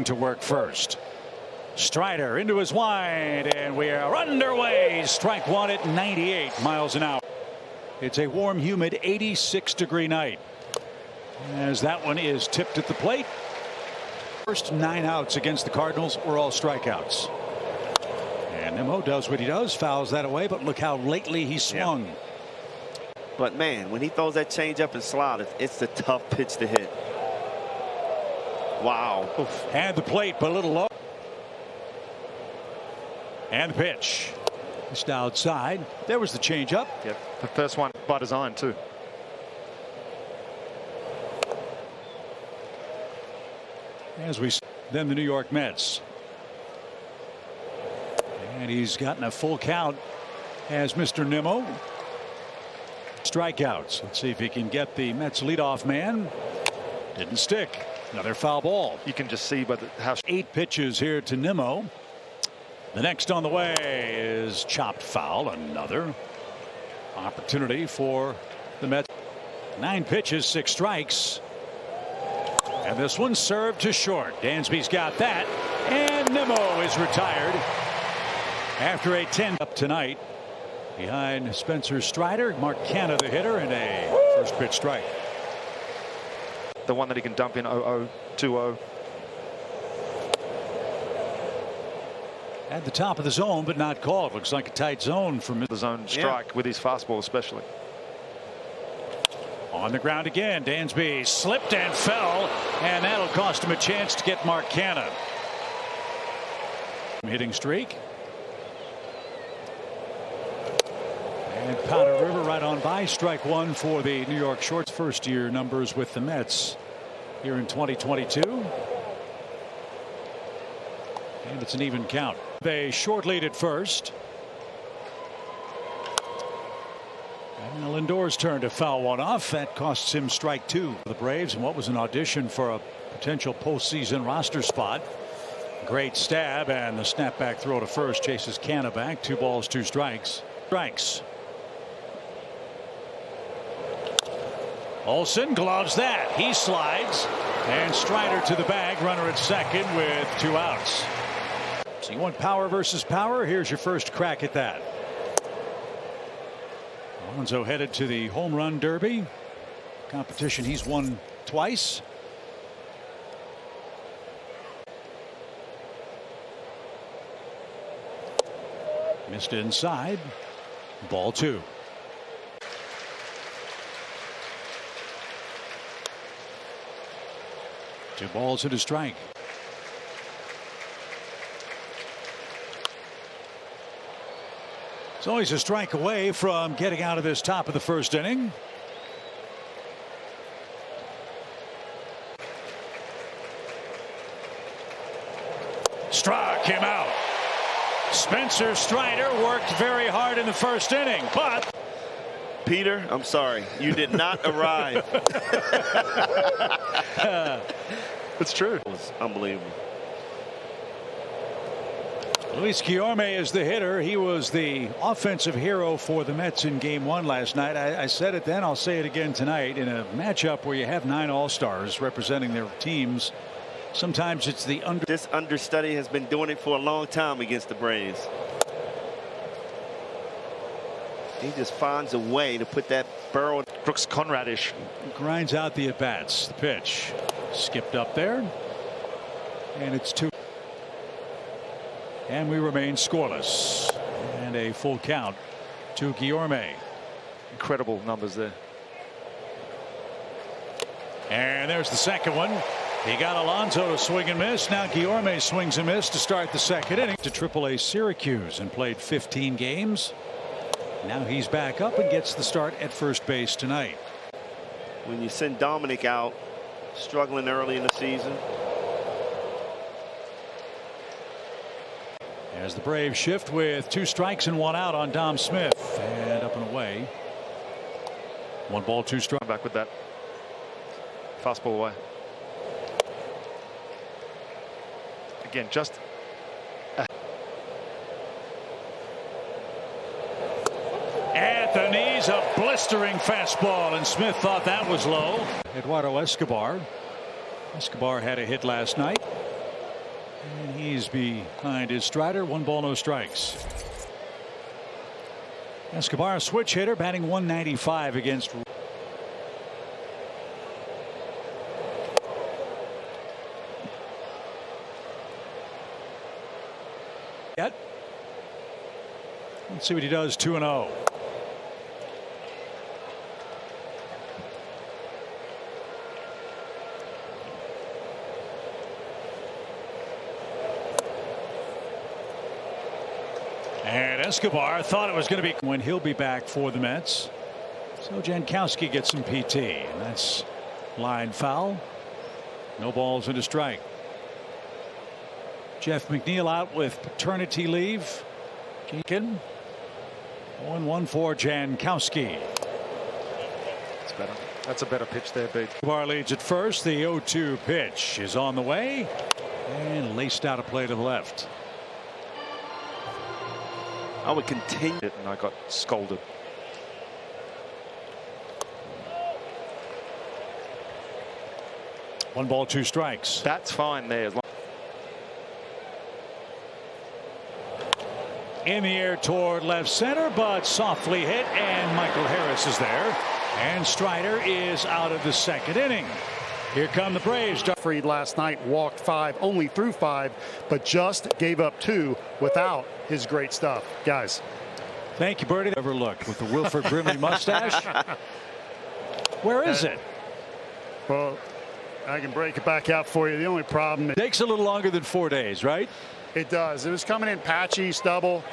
to work first. Strider into his wide, and we are underway. Strike one at 98 miles an hour. It's a warm, humid 86-degree night as that one is tipped at the plate. First 9 outs against the Cardinals were all strikeouts. And Nimmo does what he does, fouls that away, but look how lately he swung. Yeah. But man, when he throws that changeup and slide, it's a tough pitch to hit. Wow. Oof. And the plate, but a little low. And the pitch. Just outside. There was the changeup. Yep. The first one by design, too. As we then the New York Mets. And he's gotten a full count as Mr. Nimmo. Strikeouts. Let's see if he can get the Mets leadoff man. Didn't stick. Another foul ball. You can just see by how 8 pitches here to Nimmo. The next on the way is chopped foul. Another opportunity for the Mets. 9 pitches, 6 strikes. And this one served to short. Dansby's got that. And Nimmo is retired after a 10 up tonight. Behind Spencer Strider, Mark Canha the hitter, and a first pitch strike. the one that he can dump in 0-0, 2-0. At the top of the zone, but not called. Looks like a tight zone from the zone strike with his fastball especially. On the ground again. Dansby slipped and fell, and that'll cost him a chance to get Mark Canha. Hitting streak. And Powder River right on by. Strike one for the New York Shorts. First year numbers with the Mets here in 2022. And it's an even count. They short lead at first. And Lindor's turn to foul one off. That costs him strike two for the Braves, and what was an audition for a potential postseason roster spot. Great stab, and the snapback throw to first chases Canha back. 2 balls, 2 strikes. Olsen gloves that. He slides, and Strider to the bag. Runner at second with 2 outs. So you want power versus power? Here's your first crack at that. Alonso headed to the home run derby competition. He's won twice. Missed inside. Ball 2. Two balls and a strike. It's always a strike away from getting out of this top of the first inning. Struck him out. Spencer Strider worked very hard in the first inning, but Peter, I'm sorry, you did not arrive. It's true. It was unbelievable. Luis Guillorme is the hitter. He was the offensive hero for the Mets in Game 1 last night. I said it then, I'll say it again tonight. In a matchup where you have 9 All-Stars representing their teams, sometimes it's the This understudy has been doing it for a long time against the Braves. He just finds a way to put that barrel. Brooks Conrad-ish. Grinds out the at-bats. The pitch skipped up there, and it's 2. And we remain scoreless, and a full count to Guillorme. Incredible numbers there. And there's the second one. He got Alonso to swing and miss. Now Guillorme swings and miss to start the second inning. To AAA Syracuse and played 15 games. Now he's back up and gets the start at first base tonight. When you send Dominic out struggling early in the season. As the Braves shift with 2 strikes and 1 out on Dom Smith, and up and away. 1 ball, 2 strikes. Back with that fastball away. Again, just at the knees, a blistering fastball, and Smith thought that was low. Eduardo Escobar. Escobar had a hit last night. And he's behind his Strider. 1 ball, no strikes. Escobar, a switch hitter, batting 195 against. Yet. Let's see what he does. 2-0. And Escobar thought it was going to be when he'll be back for the Mets. So Jankowski gets some PT, and that's line foul. No balls and a strike. Jeff McNeil out with paternity leave. Keegan. 0-1 for Jankowski. It's better. That's a better pitch there, Big. Escobar leads at first. The 0-2 pitch is on the way and laced out a play to the left. I would continue it, and I got scolded. One ball, 2 strikes. That's fine there. As long in the air toward left center, but softly hit, and Michael Harris is there, and Strider is out of the 2nd inning. Here come the Braves. Freed last night, walked 5, only threw 5, but just gave up 2 without his great stuff. Guys. Thank you, Bertie. Overlooked with the Wilford Brimley mustache. Where is it? Well, I can break it back out for you. The only problem. It takes a little longer than 4 days, right? It does. It was coming in patchy, stubble,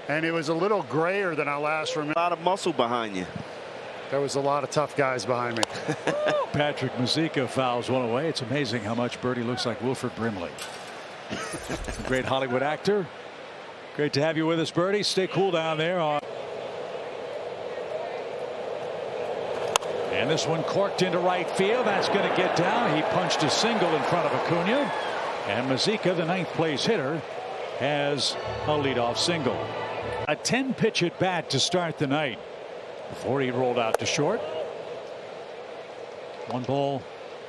and it was a little grayer than I last remember. a lot of muscle behind you. There was a lot of tough guys behind me. Patrick Mazeika fouls one away. It's amazing how much Bertie looks like Wilford Brimley. Great Hollywood actor. Great to have you with us, Bertie. Stay cool down there. And this one corked into right field. That's going to get down. He punched a single in front of Acuna. And Mazeika, the 9th place hitter, has a leadoff single. A 10-pitch at bat to start the night before he rolled out to short. 1 ball,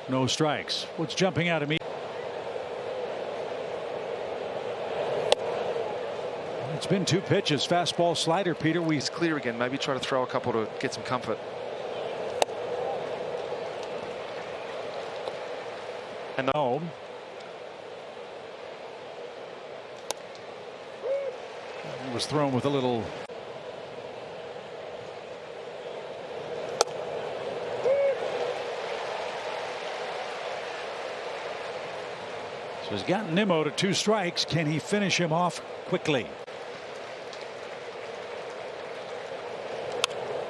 no strikes. What's jumping out at me? It's been 2 pitches. Fastball, slider, Peter. he's clear again. Maybe try to throw a couple to get some comfort. And home. It was thrown with a little. So he's got Nimmo to 2 strikes. Can he finish him off quickly?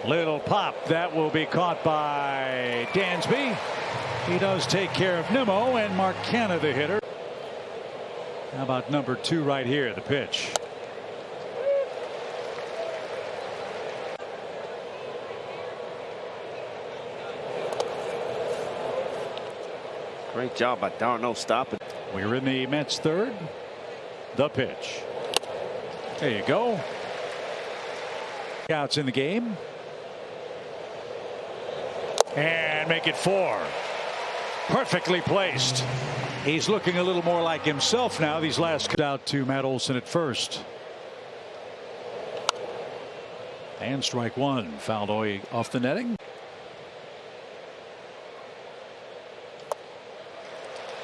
Little pop that will be caught by Dansby. He does take care of Nimmo, and Mark Canha, the hitter. How about number 2 right here, the pitch? Great job by Darno stopping. We're in the Mets 3rd. The pitch. There you go. Outs in the game. And make it 4. Perfectly placed. He's looking a little more like himself now. These last cut out to Matt Olson at first. And strike 1. Fouled away off the netting.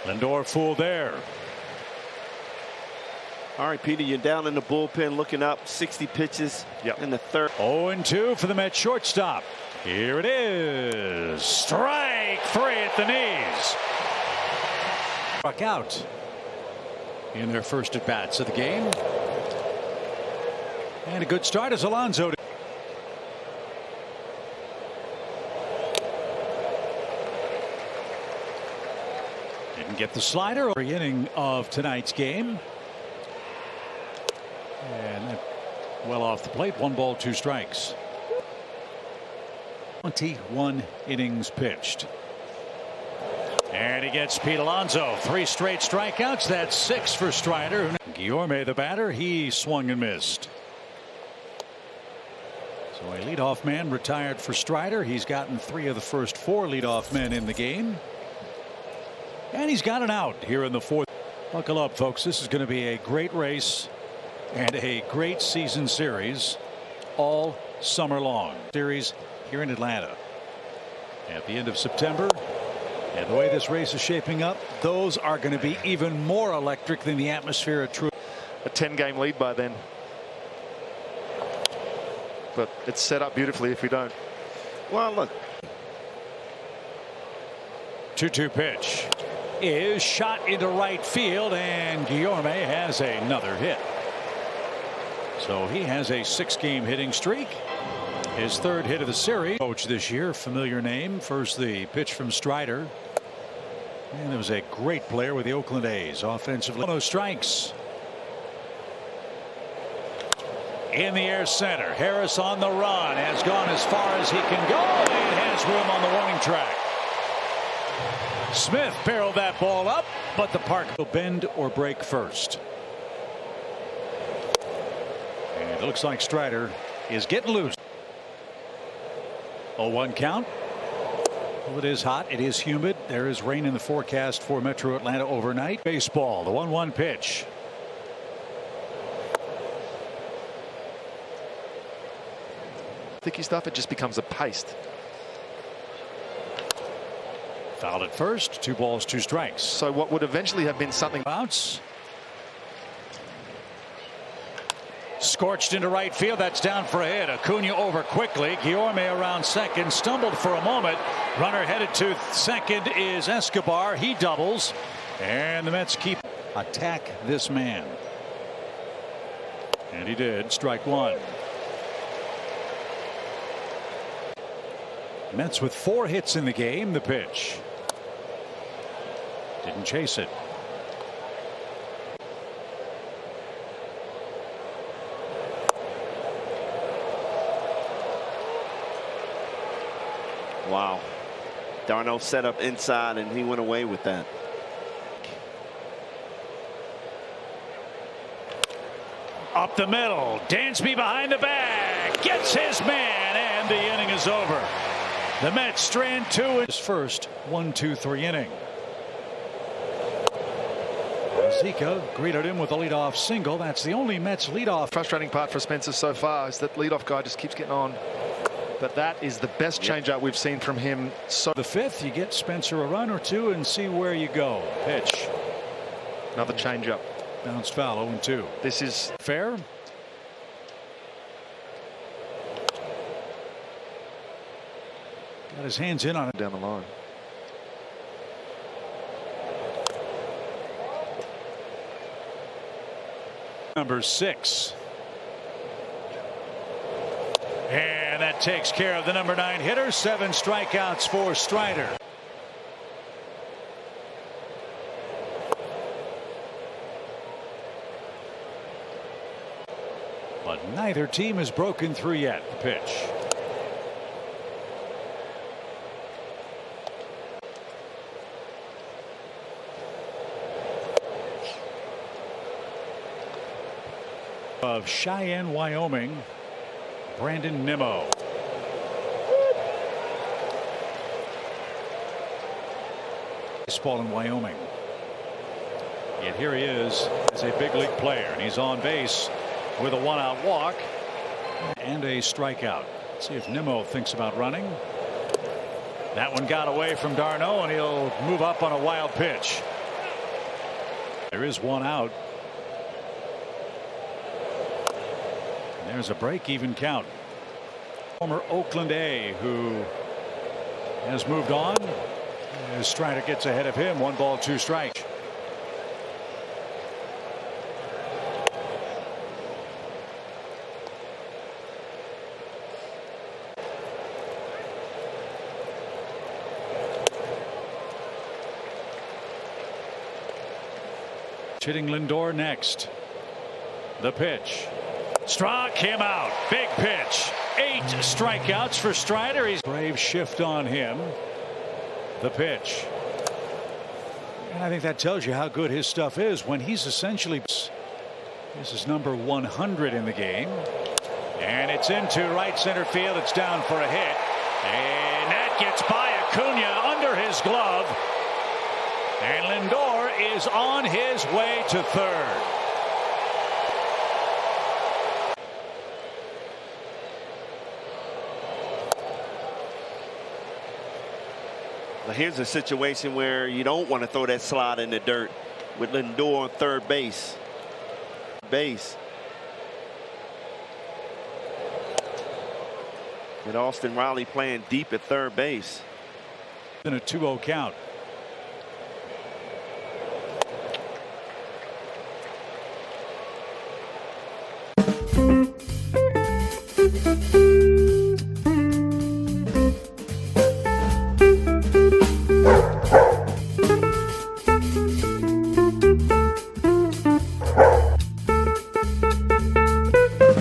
Lindor fooled there. All right, Peter, you're down in the bullpen looking up 60 pitches in the 3rd. 0-2 for the Mets shortstop. Here it is. Strike 3 at the knees. Struck out in their first at bats of the game. And a good start as Alonso. Didn't get the slider. Every inning of tonight's game. And well off the plate. 1 ball, 2 strikes. 21 innings pitched. And he gets Pete Alonso. 3 straight strikeouts. That's 6 for Strider. Guillorme, the batter, he swung and missed. So a leadoff man retired for Strider. He's gotten 3 of the first 4 leadoff men in the game. And he's got an out here in the 4th. Buckle up, folks. This is going to be a great race and a great season series all summer long. Series here in Atlanta at the end of September. And the way this race is shaping up, those are going to be even more electric than the atmosphere at True. A 10-game lead by then. But it's set up beautifully if we don't. Well, look. 2-2 pitch is shot into right field, and Guillorme has another hit. So he has a 6-game hitting streak. His 3rd hit of the series. Coach this year, familiar name. First the pitch from Strider. And there was a great player with the Oakland A's offensively. 1-0 strikes. In the air center. Harris on the run. Has gone as far as he can go and has room on the warning track. Smith barreled that ball up, but the park will bend or break first. And it looks like Strider is getting loose. 0-1 count. Well, it is hot. It is humid. There is rain in the forecast for Metro Atlanta overnight. Baseball, the 1-1 pitch. Thicky stuff, it just becomes a paste. Fouled at first. 2 balls, 2 strikes. So what would eventually have been something. Bounce. Scorched into right field. That's down for a hit. Acuna over quickly. Guillorme around second. Stumbled for a moment. Runner headed to second is Escobar. He doubles. And the Mets keep attack this man. And he did. Strike 1. Mets with 4 hits in the game. The pitch. Didn't chase it. Wow. Darno set up inside and he went away with that. Up the middle. Dansby behind the bag. Gets his man and the inning is over. The Mets strand 2 in his first 1-2-3 inning. Zika greeted him with a leadoff single. That's the only Mets leadoff. Frustrating part for Spencer so far is that leadoff guy just keeps getting on. But that is the best changeup we've seen from him. So the 5th, you get Spencer a run or 2 and see where you go. Pitch. Another changeup. Bounced foul. 0-2. This is fair. Got his hands in on it down the line. Number 6. And that takes care of the number 9 hitter. 7 strikeouts for Strider. But neither team has broken through yet. The pitch. Of Cheyenne, Wyoming, Brandon Nimmo. Baseball in Wyoming. Yet here he is as a big league player, and he's on base with a 1-out walk and a strikeout. Let's see if Nimmo thinks about running. That one got away from Darno, and he'll move up on a wild pitch. There is 1 out. There's a break-even count. Former Oakland A who has moved on. As Strider gets ahead of him. 1 ball, 2 strikes. Hitting Lindor next. The pitch. Struck him out. Big pitch. 8 strikeouts for Strider. He's brave shift on him. The pitch. And I think that tells you how good his stuff is when he's essentially. This is number 100 in the game. And it's into right center field. It's down for a hit. And that gets by Acuna under his glove. And Lindor is on his way to third. But here's a situation where you don't want to throw that slide in the dirt with Lindor on third base. With Austin Riley playing deep at third base. In a 2-0 count.